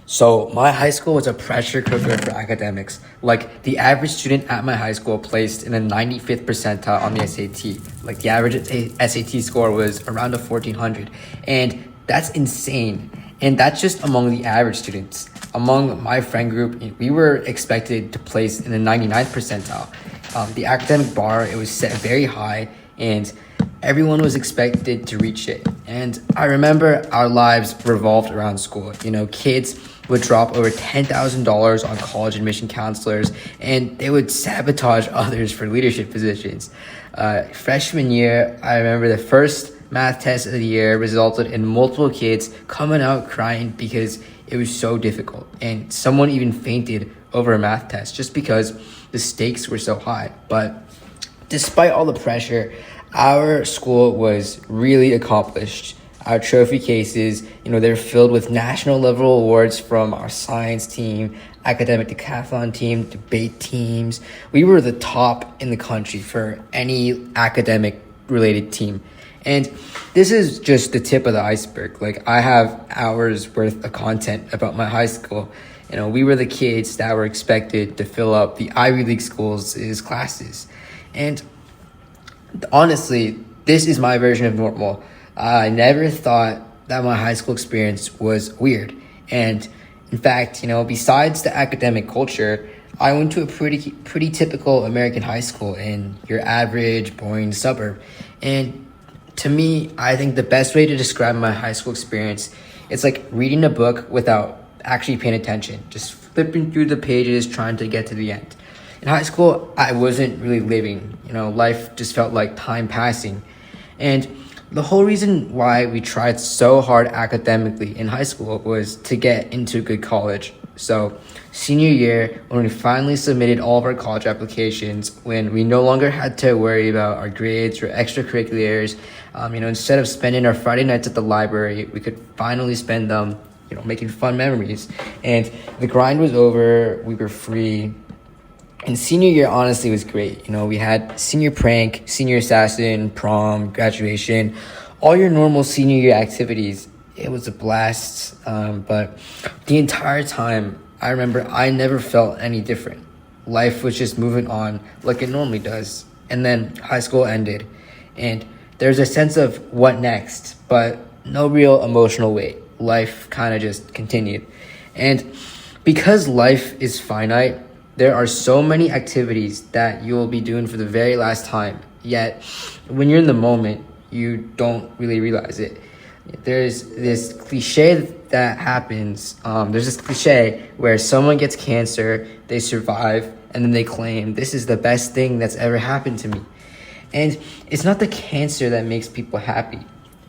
So my high school was a pressure cooker for academics. Like the average student at my high school placed in the 95th percentile on the SAT. Like the average SAT score was around a 1400. And that's insane. And that's just among the average students. Among my friend group, we were expected to place in the 99th percentile. The academic bar, it was set very high, and everyone was expected to reach it. And I remember our lives revolved around school. Kids would drop over $10,000 on college admission counselors, and they would sabotage others for leadership positions. Freshman year, I remember the first math test of the year resulted in multiple kids coming out crying because it was so difficult. And someone even fainted over a math test just because the stakes were so high. But despite all the pressure, our school was really accomplished. Our trophy cases, they're filled with national level awards from our science team, academic decathlon team, debate teams. We were the top in the country for any academic related team. And this is just the tip of the iceberg. Like, I have hours worth of content about my high school. We were the kids that were expected to fill up the Ivy League schools' classes. And honestly, this is my version of normal. I never thought that my high school experience was weird. And in fact, besides the academic culture, I went to a pretty typical American high school in your average, boring suburb. And to me, I think the best way to describe my high school experience, it's like reading a book without actually paying attention, just flipping through the pages, trying to get to the end. In high school, I wasn't really living. Life just felt like time passing. And the whole reason why we tried so hard academically in high school was to get into a good college. So senior year, when we finally submitted all of our college applications, when we no longer had to worry about our grades or extracurriculars, instead of spending our Friday nights at the library, we could finally spend them, making fun memories. And the grind was over, we were free. And senior year honestly was great. We had senior prank, senior assassin, prom, graduation, all your normal senior year activities. It was a blast. But the entire time, I remember I never felt any different. Life was just moving on like it normally does. And then high school ended. And there's a sense of what next, but no real emotional weight. Life kind of just continued. And because life is finite, there are so many activities that you will be doing for the very last time. Yet, when you're in the moment, you don't really realize it. There's this cliche that happens. There's this cliche where someone gets cancer, they survive, and then they claim, this is the best thing that's ever happened to me. And it's not the cancer that makes people happy.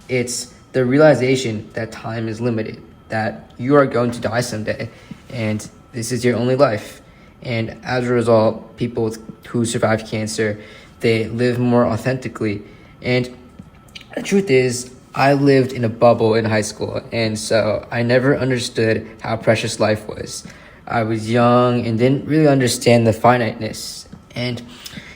It's the realization that time is limited, that you are going to die someday, and this is your only life. And as a result, people who survive cancer, they live more authentically. And the truth is, I lived in a bubble in high school, and so I never understood how precious life was. I was young and didn't really understand the finiteness. And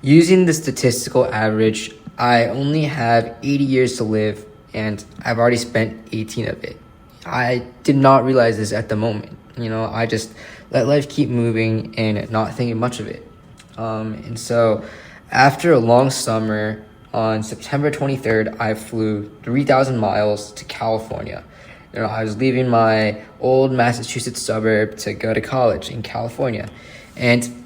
using the statistical average, I only have 80 years to live, and I've already spent 18 of it. I did not realize this at the moment. I just let life keep moving and not thinking much of it. And so after a long summer, on September 23rd, I flew 3,000 miles to California. I was leaving my old Massachusetts suburb to go to college in California. And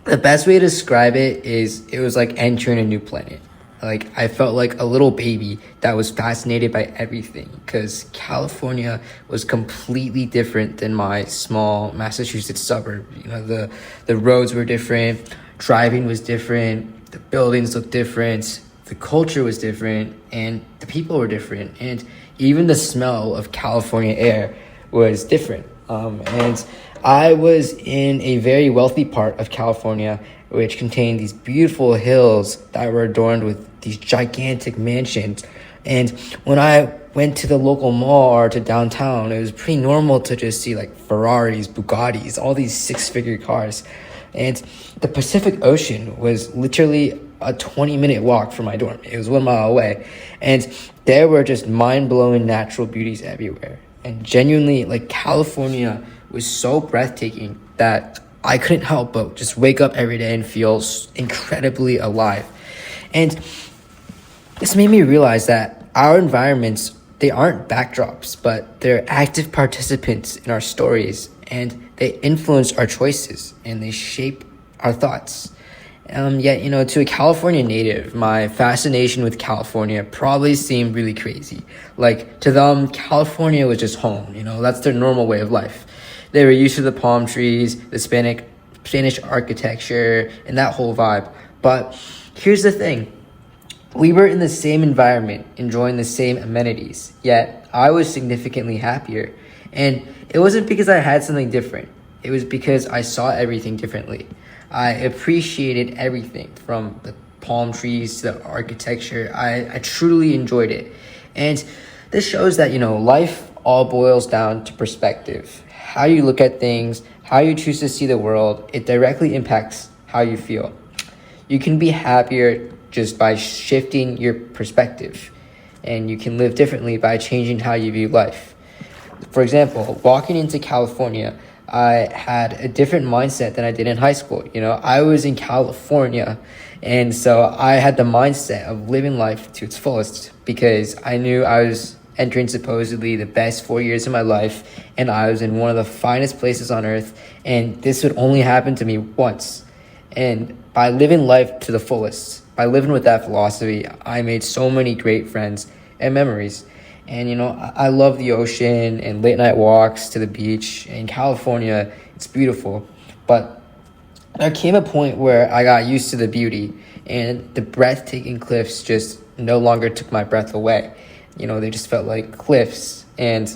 the best way to describe it is it was like entering a new planet. Like, I felt like a little baby that was fascinated by everything, because California was completely different than my small Massachusetts suburb. The roads were different, driving was different, the buildings looked different, the culture was different, and the people were different, and even the smell of California air was different. And I was in a very wealthy part of California, which contained these beautiful hills that were adorned with these gigantic mansions. And when I went to the local mall or to downtown, it was pretty normal to just see like Ferraris, Bugattis, all these six-figure cars. And the Pacific Ocean was literally a 20-minute walk from my dorm. It was 1 mile away. And there were just mind-blowing natural beauties everywhere. And genuinely, like, California was so breathtaking that I couldn't help but just wake up every day and feel incredibly alive. And this made me realize that our environments, they aren't backdrops, but they're active participants in our stories, and they influence our choices and they shape our thoughts. Yet, to a California native, my fascination with California probably seemed really crazy. Like, to them, California was just home, that's their normal way of life. They were used to the palm trees, the Spanish architecture, and that whole vibe. But here's the thing. We were in the same environment, enjoying the same amenities, yet I was significantly happier. And it wasn't because I had something different. It was because I saw everything differently. I appreciated everything from the palm trees to the architecture. I truly enjoyed it. And this shows that, life all boils down to perspective. How you look at things, how you choose to see the world, it directly impacts how you feel. You can be happier just by shifting your perspective, and you can live differently by changing how you view life. For example, walking into California, I had a different mindset than I did in high school. I was in California, and so I had the mindset of living life to its fullest because I knew I was entering supposedly the best 4 years of my life, and I was in one of the finest places on earth, and this would only happen to me once. And by living life to the fullest, by living with that philosophy, I made so many great friends and memories. And, I love the ocean and late night walks to the beach. In California, it's beautiful. But there came a point where I got used to the beauty, and the breathtaking cliffs just no longer took my breath away. They just felt like cliffs. And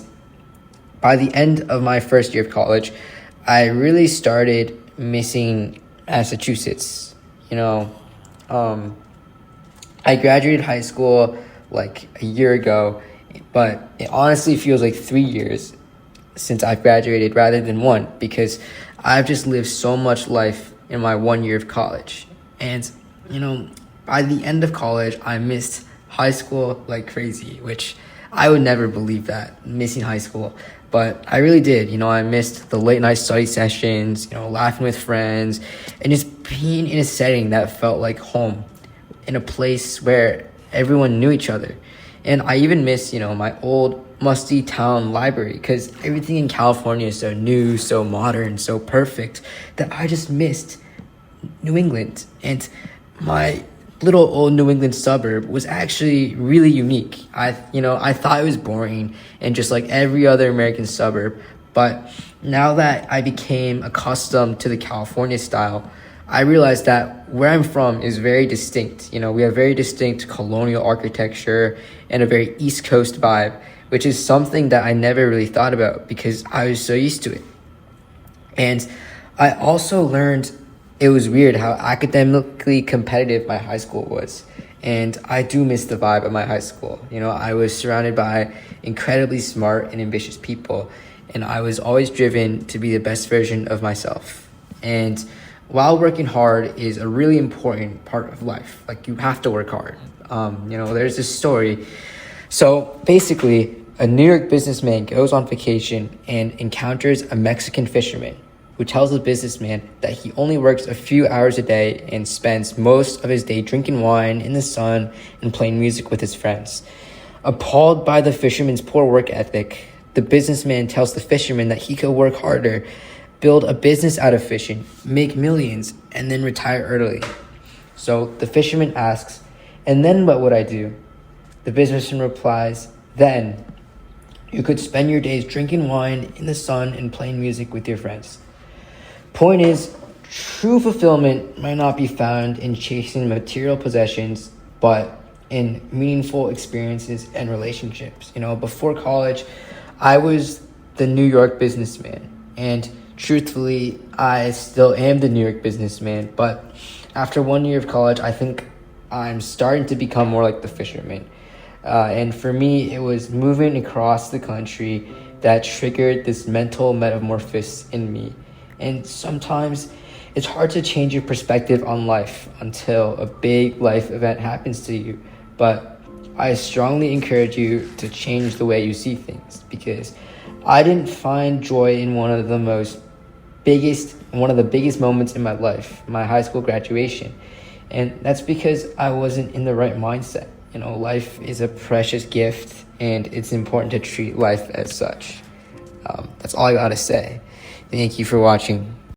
by the end of my first year of college, I really started missing Massachusetts. I graduated high school like a year ago, but it honestly feels like 3 years since I've graduated rather than one, because I've just lived so much life in my 1 year of college. And, by the end of college, I missed high school like crazy, which I would never believe that, missing high school. But I really did. I missed the late night study sessions, laughing with friends, and just being in a setting that felt like home, in a place where everyone knew each other. And I even miss, my old musty town library, because everything in California is so new, so modern, so perfect, that I just missed New England. And my little old New England suburb was actually really unique. I thought it was boring and just like every other American suburb. But now that I became accustomed to the California style, I realized that where I'm from is very distinct. We have very distinct colonial architecture and a very East Coast vibe, which is something that I never really thought about because I was so used to it. And I also learned it was weird how academically competitive my high school was. And I do miss the vibe of my high school. I was surrounded by incredibly smart and ambitious people, and I was always driven to be the best version of myself. And while working hard is a really important part of life, like you have to work hard. There's this story. So basically, a New York businessman goes on vacation and encounters a Mexican fisherman who tells the businessman that he only works a few hours a day and spends most of his day drinking wine in the sun and playing music with his friends. Appalled by the fisherman's poor work ethic, the businessman tells the fisherman that he could work harder, build a business out of fishing, make millions, and then retire early. So the fisherman asks, "And then what would I do?" The businessman replies, "Then you could spend your days drinking wine in the sun and playing music with your friends." Point is, true fulfillment might not be found in chasing material possessions, but in meaningful experiences and relationships. Before college, I was the New York businessman, and truthfully, I still am the New York businessman, but after 1 year of college, I think I'm starting to become more like the fisherman. And for me, it was moving across the country that triggered this mental metamorphosis in me. And sometimes it's hard to change your perspective on life until a big life event happens to you. But I strongly encourage you to change the way you see things, because I didn't find joy in one of the biggest moments in my life, my high school graduation. And that's because I wasn't in the right mindset. Life is a precious gift, and it's important to treat life as such. That's all I gotta say. Thank you for watching.